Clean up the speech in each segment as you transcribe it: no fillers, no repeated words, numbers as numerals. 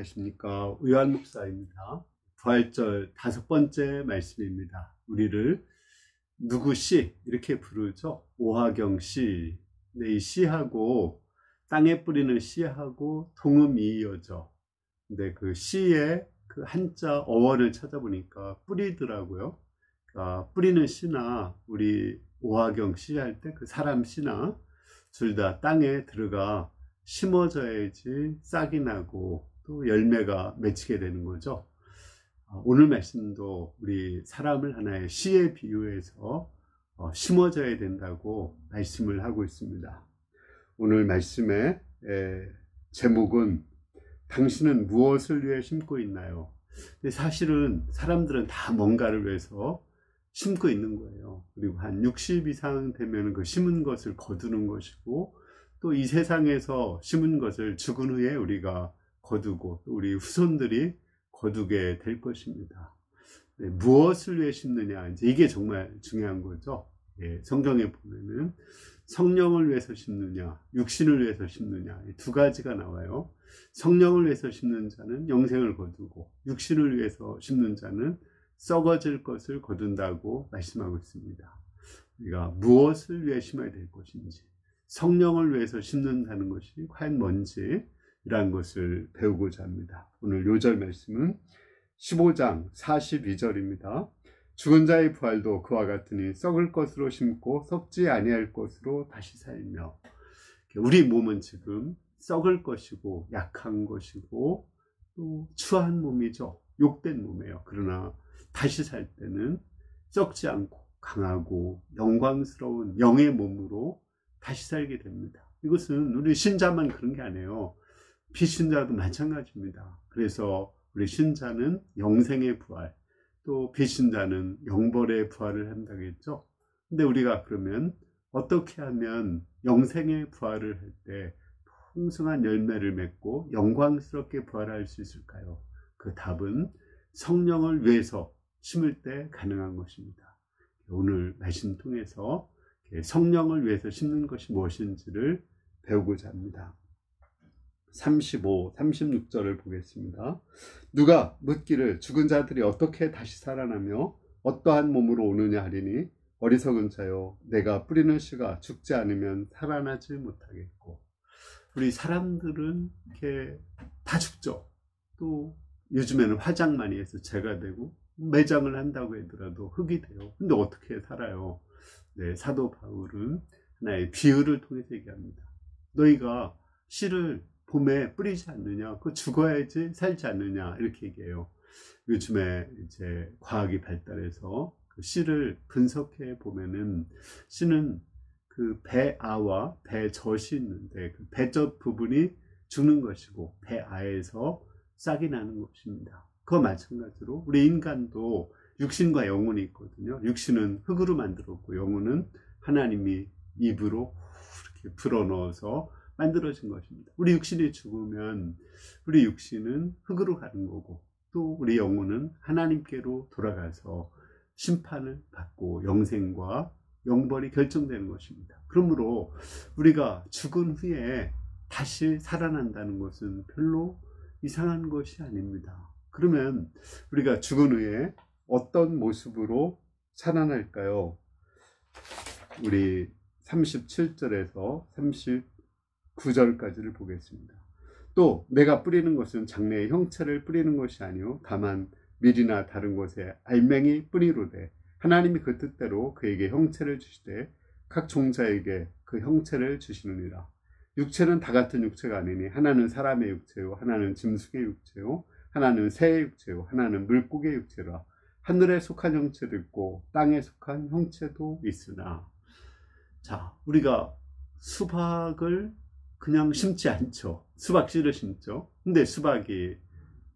안녕하십니까. 의완 목사입니다. 부활절 5번째 말씀입니다. 우리를 누구 씨 이렇게 부르죠. 오하경 씨. 네, 이 씨하고 땅에 뿌리는 씨하고 동음이 이어져. 근데 그 씨의 그 한자 어원을 찾아보니까 뿌리더라고요. 그러니까 뿌리는 씨나 우리 오하경 씨 할 때 그 사람 씨나 둘 다 땅에 들어가 심어져야지 싹이 나고 또 열매가 맺히게 되는 거죠. 오늘 말씀도 우리 사람을 하나의 씨에 비유해서 심어져야 된다고 말씀을 하고 있습니다. 오늘 말씀의 제목은 당신은 무엇을 위해 심고 있나요? 근데 사실은 사람들은 다 뭔가를 위해서 심고 있는 거예요. 그리고 한 60 이상 되면 그 심은 것을 거두는 것이고, 또 이 세상에서 심은 것을 죽은 후에 우리가 거두고 또 우리 후손들이 거두게 될 것입니다. 네, 무엇을 위해 심느냐, 이제 이게 정말 중요한 거죠. 성경에 보면은 성령을 위해서 심느냐, 육신을 위해서 심느냐, 이 두 가지가 나와요. 성령을 위해서 심는 자는 영생을 거두고, 육신을 위해서 심는 자는 썩어질 것을 거둔다고 말씀하고 있습니다. 우리가 무엇을 위해 심어야 될 것인지, 성령을 위해서 심는다는 것이 과연 뭔지, 이러한 것을 배우고자 합니다. 오늘 요절 말씀은 15장 42절입니다. 죽은 자의 부활도 그와 같으니 썩을 것으로 심고 썩지 아니할 것으로 다시 살며. 우리 몸은 지금 썩을 것이고 약한 것이고 또 추한 몸이죠. 욕된 몸이에요. 그러나 다시 살 때는 썩지 않고 강하고 영광스러운 영의 몸으로 다시 살게 됩니다. 이것은 우리 신자만 그런 게 아니에요. 비신자도 마찬가지입니다. 그래서 우리 신자는 영생의 부활, 또 비신자는 영벌의 부활을 한다겠죠. 근데 우리가 그러면 어떻게 하면 영생의 부활을 할 때 풍성한 열매를 맺고 영광스럽게 부활할 수 있을까요? 그 답은 성령을 위해서 심을 때 가능한 것입니다. 오늘 말씀 통해서 성령을 위해서 심는 것이 무엇인지를 배우고자 합니다. 35, 36절을 보겠습니다. 누가 묻기를 죽은 자들이 어떻게 다시 살아나며 어떠한 몸으로 오느냐 하리니 어리석은 자요, 내가 뿌리는 씨가 죽지 않으면 살아나지 못하겠고. 우리 사람들은 이렇게 다 죽죠. 또 요즘에는 화장 많이 해서 재가 되고 매장을 한다고 하더라도 흙이 돼요. 근데 어떻게 살아요? 네, 사도 바울은 하나의 비유를 통해서 얘기합니다. 너희가 씨를 봄에 뿌리지 않느냐? 그거 죽어야지 살지 않느냐? 이렇게 얘기해요. 요즘에 이제 과학이 발달해서 그 씨를 분석해 보면은 씨는 그 배아와 배젖이 있는데 그 배젖 부분이 죽는 것이고 배아에서 싹이 나는 것입니다. 그와 마찬가지로 우리 인간도 육신과 영혼이 있거든요. 육신은 흙으로 만들었고 영혼은 하나님이 입으로 이렇게 불어넣어서 만들어진 것입니다. 우리 육신이 죽으면 우리 육신은 흙으로 가는 거고 또 우리 영혼은 하나님께로 돌아가서 심판을 받고 영생과 영벌이 결정되는 것입니다. 그러므로 우리가 죽은 후에 다시 살아난다는 것은 별로 이상한 것이 아닙니다. 그러면 우리가 죽은 후에 어떤 모습으로 살아날까요? 우리 37절에서 39절까지를 보겠습니다. 또 내가 뿌리는 것은 장래의 형체를 뿌리는 것이 아니요 다만 밀이나 다른 것에 알맹이 뿌리로되 하나님이 그 뜻대로 그에게 형체를 주시되 각 종자에게 그 형체를 주시느니라. 육체는 다 같은 육체가 아니니 하나는 사람의 육체요 하나는 짐승의 육체요 하나는 새의 육체요 하나는 물고기의 육체라. 하늘에 속한 형체도 있고 땅에 속한 형체도 있으나. 자, 우리가 수박을 그냥 심지 않죠. 수박 씨를 심죠. 근데 수박이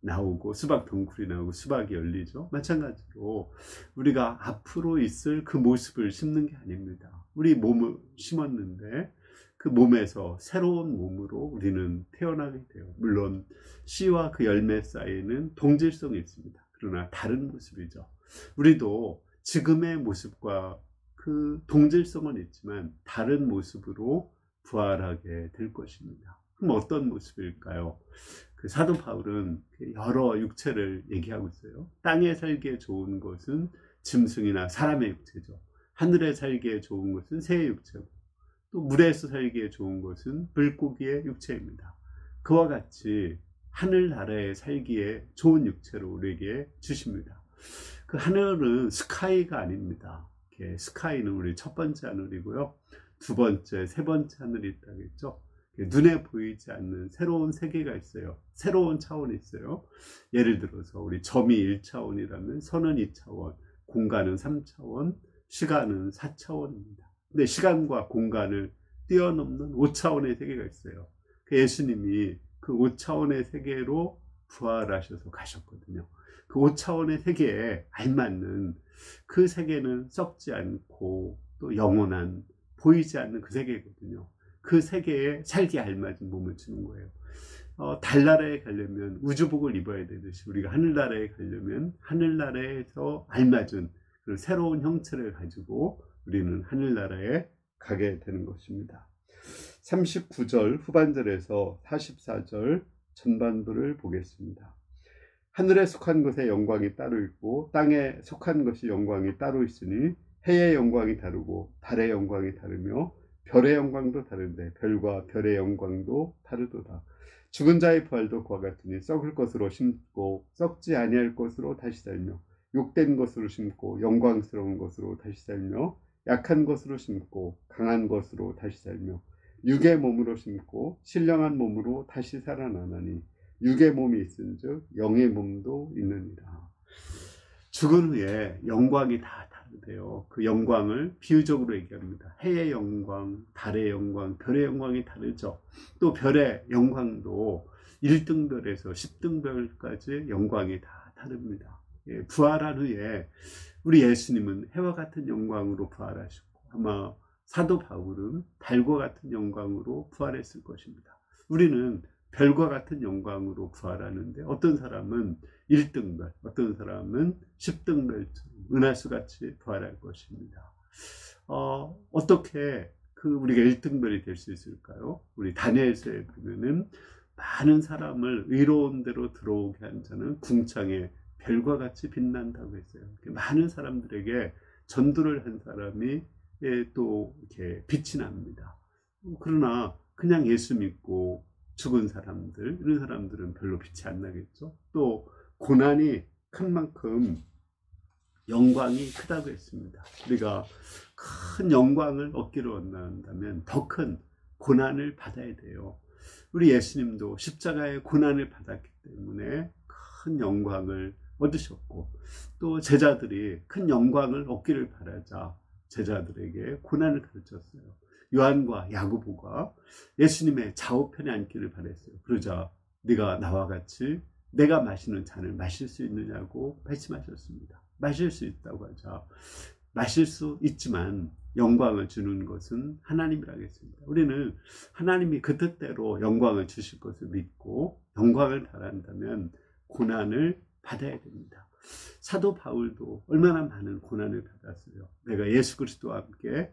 나오고 수박 덩쿨이 나오고 수박이 열리죠. 마찬가지로 우리가 앞으로 있을 그 모습을 심는 게 아닙니다. 우리 몸을 심었는데 그 몸에서 새로운 몸으로 우리는 태어나게 돼요. 물론 씨와 그 열매 사이에는 동질성이 있습니다. 그러나 다른 모습이죠. 우리도 지금의 모습과 그 동질성은 있지만 다른 모습으로 부활하게 될 것입니다. 그럼 어떤 모습일까요? 그 사도 바울은 여러 육체를 얘기하고 있어요. 땅에 살기에 좋은 것은 짐승이나 사람의 육체죠. 하늘에 살기에 좋은 것은 새의 육체고, 또 물에서 살기에 좋은 것은 물고기의 육체입니다. 그와 같이 하늘나라에 살기에 좋은 육체로 우리에게 주십니다. 그 하늘은 스카이가 아닙니다. 스카이는 우리 첫 번째 하늘이고요. 두 번째, 세 번째 하늘이 있다겠죠. 눈에 보이지 않는 새로운 세계가 있어요. 새로운 차원이 있어요. 예를 들어서 우리 점이 1차원이라면 선은 2차원, 공간은 3차원, 시간은 4차원입니다. 근데 시간과 공간을 뛰어넘는 5차원의 세계가 있어요. 예수님이 그 5차원의 세계로 부활하셔서 가셨거든요. 그 5차원의 세계에 알맞는 그 세계는 썩지 않고 또 영원한 보이지 않는 그 세계거든요. 그 세계에 살기에 알맞은 몸을 주는 거예요. 달나라에 가려면 우주복을 입어야 되듯이 우리가 하늘나라에 가려면 하늘나라에서 알맞은 그런 새로운 형체를 가지고 우리는 하늘나라에 가게 되는 것입니다. 39절 후반절에서 44절 전반부를 보겠습니다. 하늘에 속한 것의 영광이 따로 있고 땅에 속한 것이 영광이 따로 있으니 해의 영광이 다르고 달의 영광이 다르며 별의 영광도 다른데 별과 별의 영광도 다르도다. 죽은 자의 부활도 그와 같으니 썩을 것으로 심고 썩지 아니할 것으로 다시 살며 욕된 것으로 심고 영광스러운 것으로 다시 살며 약한 것으로 심고 강한 것으로 다시 살며 육의 몸으로 심고 신령한 몸으로 다시 살아나나니 육의 몸이 있은즉 영의 몸도 있느니라. 죽은 후에 영광이 다 다르대요. 그 영광을 비유적으로 얘기합니다. 해의 영광, 달의 영광, 별의 영광이 다르죠. 또 별의 영광도 1등별에서 10등별까지 영광이 다 다릅니다. 부활한 후에 우리 예수님은 해와 같은 영광으로 부활하셨고 아마 사도 바울은 달과 같은 영광으로 부활했을 것입니다. 우리는 별과 같은 영광으로 부활하는데 어떤 사람은 1등별, 어떤 사람은 10등별처럼 은하수같이 부활할 것입니다. 어떻게 우리가 1등별이 될 수 있을까요? 우리 다니엘서에 보면은 많은 사람을 의로운 대로 들어오게 한 자는 궁창에 별과 같이 빛난다고 했어요. 많은 사람들에게 전도를 한 사람이 또 이렇게 빛이 납니다. 그러나 그냥 예수 믿고 죽은 사람들, 이런 사람들은 별로 빛이 안 나겠죠. 또 고난이 큰 만큼 영광이 크다고 했습니다. 우리가 큰 영광을 얻기를 원한다면 더 큰 고난을 받아야 돼요. 우리 예수님도 십자가의 고난을 받았기 때문에 큰 영광을 얻으셨고 또 제자들이 큰 영광을 얻기를 바라자 제자들에게 고난을 가르쳤어요. 요한과 야고보가 예수님의 좌우편에 앉기를 바랬어요. 그러자 네가 나와 같이 내가 마시는 잔을 마실 수 있느냐고 말씀하셨습니다. 마실 수 있다고 하자 마실 수 있지만 영광을 주는 것은 하나님이라고 했습니다. 우리는 하나님이 그 뜻대로 영광을 주실 것을 믿고 영광을 바란다면 고난을 받아야 됩니다. 사도 바울도 얼마나 많은 고난을 받았어요. 내가 예수 그리스도와 함께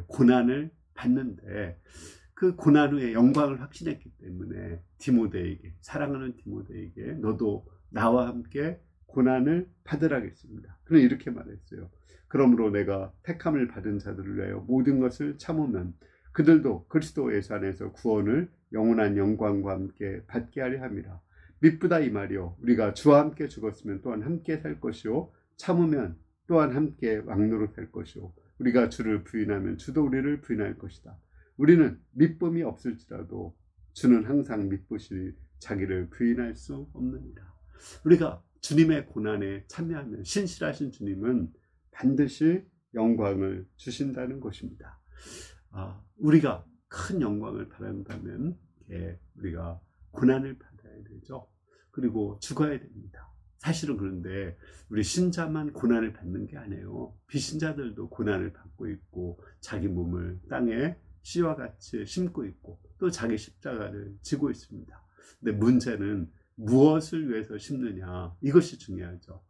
고난을 받는데 그 고난 후에 영광을 확신했기 때문에 디모데에게, 사랑하는 디모데에게 너도 나와 함께 고난을 받으라겠습니다. 그는 이렇게 말했어요. 그러므로 내가 택함을 받은 자들을 위하여 모든 것을 참으면 그들도 그리스도 예수 안에서 구원을 영원한 영광과 함께 받게 하려 함이라. 미쁘다 이 말이요 우리가 주와 함께 죽었으면 또한 함께 살 것이요 참으면 또한 함께 왕노로 살 것이요 우리가 주를 부인하면 주도 우리를 부인할 것이다. 우리는 미쁨이 없을지라도 주는 항상 미쁘시니 자기를 부인할 수 없느니라. 우리가 주님의 고난에 참여하면 신실하신 주님은 반드시 영광을 주신다는 것입니다. 우리가 큰 영광을 바란다면 우리가 고난을 받아야 되죠. 그리고 죽어야 됩니다. 사실은 그런데 우리 신자만 고난을 받는 게 아니에요. 비신자들도 고난을 받고 있고 자기 몸을 땅에 씨와 같이 심고 있고 또 자기 십자가를 지고 있습니다. 근데 문제는 무엇을 위해서 심느냐, 이것이 중요하죠.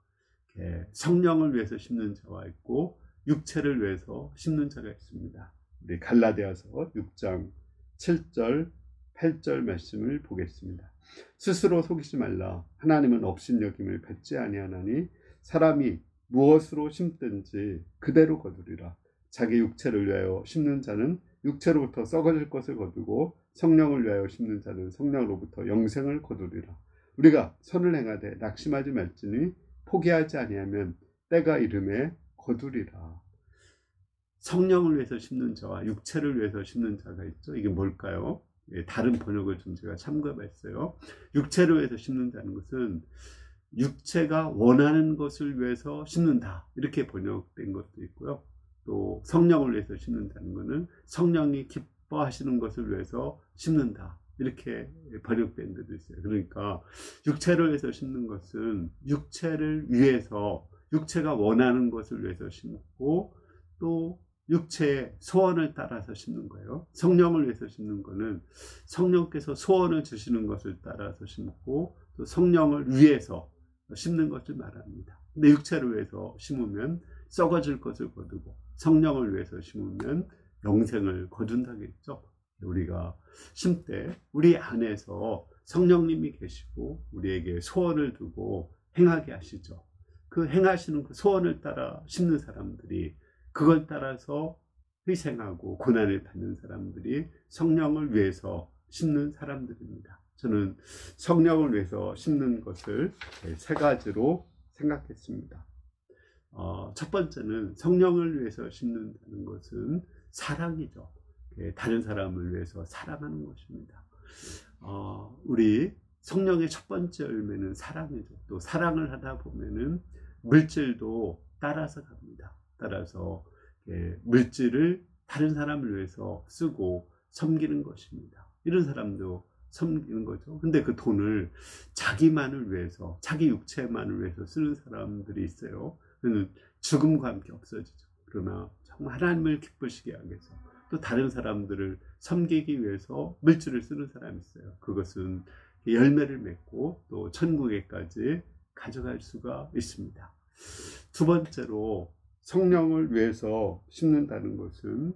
성령을 위해서 심는 자와 있고 육체를 위해서 심는 자가 있습니다. 우리 갈라디아서 6장 7절 8절 말씀을 보겠습니다. 스스로 속이지 말라. 하나님은 업신여김을 받지 아니하나니 사람이 무엇으로 심든지 그대로 거두리라. 자기 육체를 위하여 심는 자는 육체로부터 썩어질 것을 거두고 성령을 위하여 심는 자는 성령으로부터 영생을 거두리라. 우리가 선을 행하되 낙심하지 말지니 포기하지 아니하면 때가 이름에 거두리라. 성령을 위해서 심는 자와 육체를 위해서 심는 자가 있죠. 이게 뭘까요? 다른 번역을 좀 제가 참고해봤어요. 육체를 위해서 심는다는 것은 육체가 원하는 것을 위해서 심는다, 이렇게 번역된 것도 있고요. 또 성령을 위해서 심는다는 것은 성령이 기뻐하시는 것을 위해서 심는다, 이렇게 번역된 데도 있어요. 그러니까 육체를 위해서 심는 것은 육체를 위해서, 육체가 원하는 것을 위해서 심고 또 육체의 소원을 따라서 심는 거예요. 성령을 위해서 심는 것은 성령께서 소원을 주시는 것을 따라서 심고 또 성령을 위해서 심는 것을 말합니다. 근데 육체를 위해서 심으면 썩어질 것을 거두고 성령을 위해서 심으면 영생을 거둔다겠죠. 우리가 심때 우리 안에서 성령님이 계시고 우리에게 소원을 두고 행하게 하시죠. 그 행하시는 그 소원을 따라 심는 사람들이, 그걸 따라서 희생하고 고난을 받는 사람들이 성령을 위해서 심는 사람들입니다. 저는 성령을 위해서 심는 것을 세 가지로 생각했습니다. 첫 번째는 성령을 위해서 심는다는 것은 사랑이죠. 다른 사람을 위해서 사랑하는 것입니다. 우리 성령의 첫 번째 열매는 사랑이죠. 또 사랑을 하다 보면은 물질도 따라서 갑니다. 따라서 물질을 다른 사람을 위해서 쓰고 섬기는 것입니다. 이런 사람도 섬기는 거죠. 근데 그 돈을 자기만을 위해서, 자기 육체만을 위해서 쓰는 사람들이 있어요. 그는 죽음과 함께 없어지죠. 그러나 정말 하나님을 기쁘시게 하기 위해서, 또 다른 사람들을 섬기기 위해서 물질을 쓰는 사람이 있어요. 그것은 열매를 맺고 또 천국에까지 가져갈 수가 있습니다. 두 번째로 성령을 위해서 심는다는 것은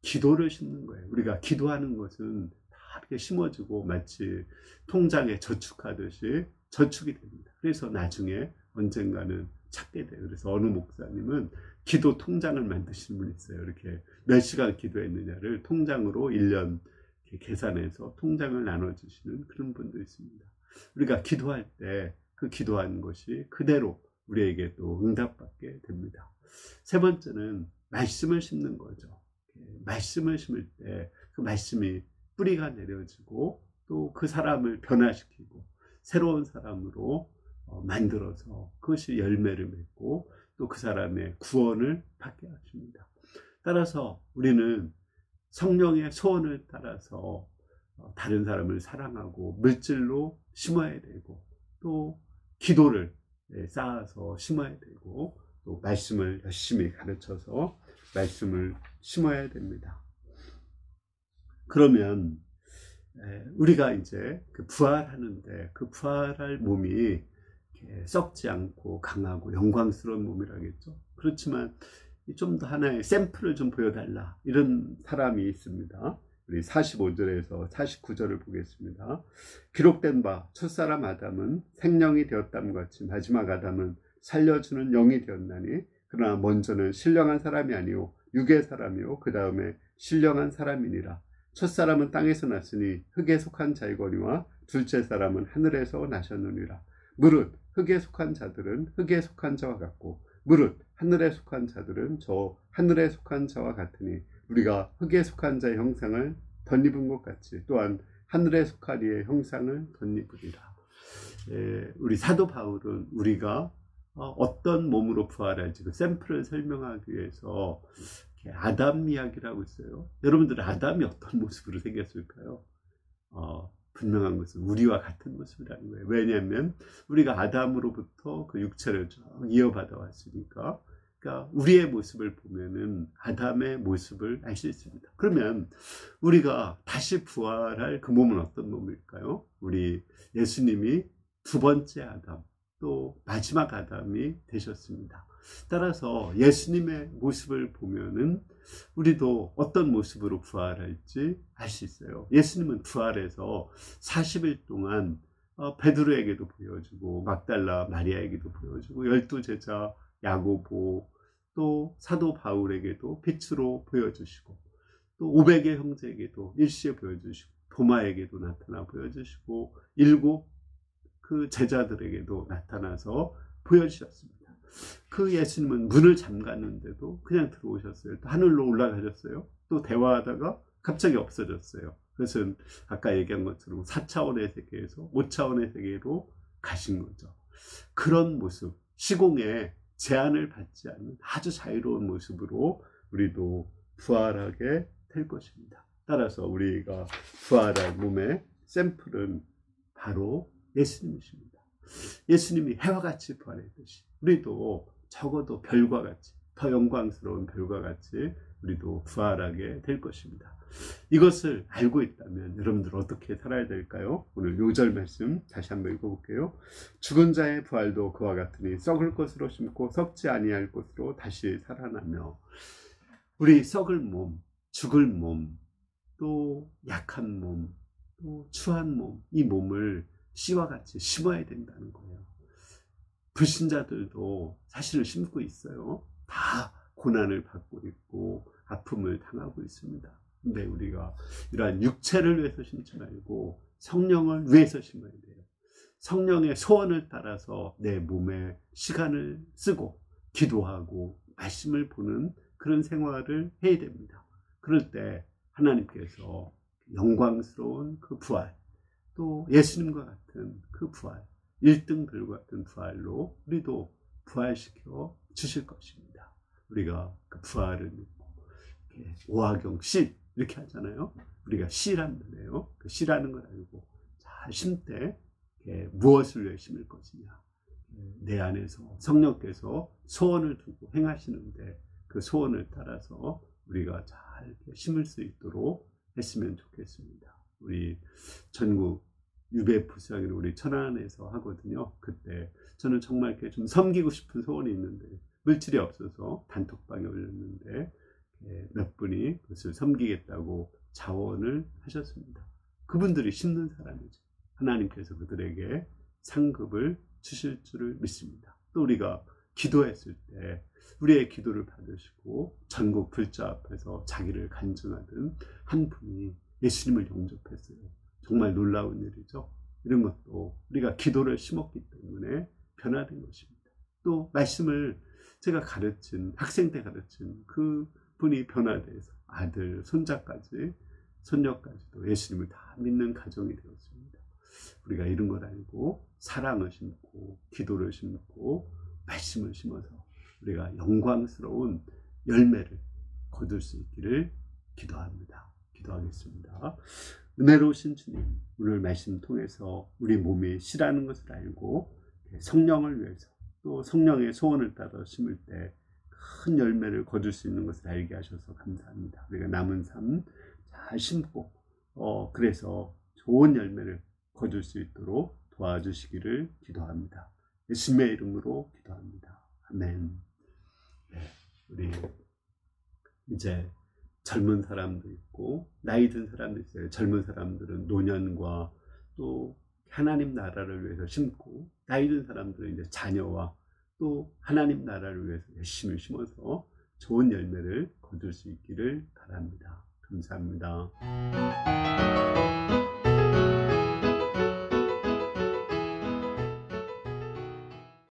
기도를 심는 거예요. 우리가 기도하는 것은 다 이렇게 심어지고 마치 통장에 저축하듯이 저축이 됩니다. 그래서 나중에 언젠가는 찾게 돼요. 그래서 어느 목사님은 기도 통장을 만드시는 분이 있어요. 이렇게 몇 시간 기도했느냐를 통장으로 1년 계산해서 통장을 나눠주시는 그런 분도 있습니다. 우리가 기도할 때 그 기도한 것이 그대로 우리에게 또 응답받게 됩니다. 세 번째는 말씀을 심는 거죠. 말씀을 심을 때 그 말씀이 뿌리가 내려지고 또 그 사람을 변화시키고 새로운 사람으로 만들어서 그것이 열매를 맺고 또 그 사람의 구원을 받게 하십니다. 따라서 우리는 성령의 소원을 따라서 다른 사람을 사랑하고 물질로 심어야 되고 또 기도를 쌓아서 심어야 되고 또 말씀을 열심히 가르쳐서 말씀을 심어야 됩니다. 그러면 우리가 이제 그 부활하는데 그 부활할 몸이 썩지 않고 강하고 영광스러운 몸이라겠죠. 그렇지만 좀 더 하나의 샘플을 좀 보여달라, 이런 사람이 있습니다. 우리 45절에서 49절을 보겠습니다. 기록된 바 첫사람 아담은 생령이 되었담과 같이 마지막 아담은 살려주는 영이 되었나니, 그러나 먼저는 신령한 사람이 아니요 육의 사람이요 그 다음에 신령한 사람이니라. 첫사람은 땅에서 났으니 흙에 속한 자이거니와 둘째 사람은 하늘에서 나셨느니라. 무릇 흙에 속한 자들은 흙에 속한 자와 같고 무릇 하늘에 속한 자들은 저 하늘에 속한 자와 같으니 우리가 흙에 속한 자의 형상을 덧입은 것 같이 또한 하늘에 속한 이의 형상을 덧입으리라. 우리 사도 바울은 우리가 어떤 몸으로 부활할지 그 샘플을 설명하기 위해서 아담 이야기를 하고 있어요. 여러분들 아담이 어떤 모습으로 생겼을까요? 분명한 것은 우리와 같은 모습이라는 거예요. 왜냐하면 우리가 아담으로부터 그 육체를 쭉 이어받아 왔으니까, 그러니까 우리의 모습을 보면은 아담의 모습을 알 수 있습니다. 그러면 우리가 다시 부활할 그 몸은 어떤 몸일까요? 우리 예수님이 두 번째 아담, 또 마지막 아담이 되셨습니다. 따라서 예수님의 모습을 보면은 우리도 어떤 모습으로 부활할지 알 수 있어요. 예수님은 부활해서 40일 동안 베드로에게도 보여주고 막달라 마리아에게도 보여주고 12제자 야고보 또 사도 바울에게도 빛으로 보여주시고 또 500의 형제에게도 일시에 보여주시고 도마에게도 나타나 보여주시고 7 그 제자들에게도 나타나서 보여주셨습니다. 그 예수님은 문을 잠갔는데도 그냥 들어오셨어요. 또 하늘로 올라가셨어요. 또 대화하다가 갑자기 없어졌어요. 그것은 아까 얘기한 것처럼 4차원의 세계에서 5차원의 세계로 가신 거죠. 그런 모습, 시공에 제한을 받지 않는 아주 자유로운 모습으로 우리도 부활하게 될 것입니다. 따라서 우리가 부활할 몸의 샘플은 바로 예수님이십니다. 예수님이 해와 같이 부활했듯이 우리도 적어도 별과 같이, 더 영광스러운 별과 같이 우리도 부활하게 될 것입니다. 이것을 알고 있다면 여러분들 어떻게 살아야 될까요? 오늘 요절 말씀 다시 한번 읽어볼게요. 죽은 자의 부활도 그와 같으니 썩을 것으로 심고 썩지 아니할 것으로 다시 살아나며. 우리 썩을 몸, 죽을 몸, 또 약한 몸, 또 추한 몸, 이 몸을 씨와 같이 심어야 된다는 거예요. 불신자들도 사실은 심고 있어요. 다 고난을 받고 있고 아픔을 당하고 있습니다. 근데 우리가 이러한 육체를 위해서 심지 말고 성령을 위해서 심어야 돼요. 성령의 소원을 따라서 내 몸에 시간을 쓰고 기도하고 말씀을 보는 그런 생활을 해야 됩니다. 그럴 때 하나님께서 영광스러운 그 부활, 또 예수님과 같은 그 부활, 1등들과 같은 부활로 우리도 부활시켜 주실 것입니다. 우리가 그 부활을 믿고 오하경 씨 이렇게 하잖아요. 우리가 씨란 말이에요. 그 씨라는 걸 알고 잘 심때 무엇을 위해 심을 것이냐, 내 안에서 성령께서 소원을 두고 행하시는데 그 소원을 따라서 우리가 잘 심을 수 있도록 했으면 좋겠습니다. 우리 전국 UBF 수양회를 우리 천안에서 하거든요. 그때 저는 정말 이렇게 좀 섬기고 싶은 소원이 있는데 물질이 없어서 단톡방에 올렸는데 몇 분이 그것을 섬기겠다고 자원을 하셨습니다. 그분들이 심는 사람이죠. 하나님께서 그들에게 상급을 주실 줄을 믿습니다. 또 우리가 기도했을 때 우리의 기도를 받으시고 전국 불자 앞에서 자기를 간증하던 한 분이 예수님을 영접했어요. 정말 놀라운 일이죠. 이런 것도 우리가 기도를 심었기 때문에 변화된 것입니다. 또 말씀을 제가 가르친, 학생 때 가르친 그 분이 변화돼서 아들, 손자까지, 손녀까지도 예수님을 다 믿는 가정이 되었습니다. 우리가 이런 걸 알고 사랑을 심고 기도를 심고 말씀을 심어서 우리가 영광스러운 열매를 거둘 수 있기를 기도합니다. 기도하겠습니다. 은혜로우신 주님, 오늘 말씀 통해서 우리 몸이 씨라는 것을 알고 성령을 위해서 또 성령의 소원을 따라 심을 때 큰 열매를 거둘 수 있는 것을 알게 하셔서 감사합니다. 우리가 남은 삶 잘 심고 그래서 좋은 열매를 거둘 수 있도록 도와주시기를 기도합니다. 예수님의 이름으로 기도합니다. 아멘. 네, 우리 이제 젊은 사람도 있고 나이 든 사람도 있어요. 젊은 사람들은 노년과 또 하나님 나라를 위해서 심고, 나이 든 사람들은 이제 자녀와 또 하나님 나라를 위해서 열심히 심어서 좋은 열매를 거둘 수 있기를 바랍니다. 감사합니다.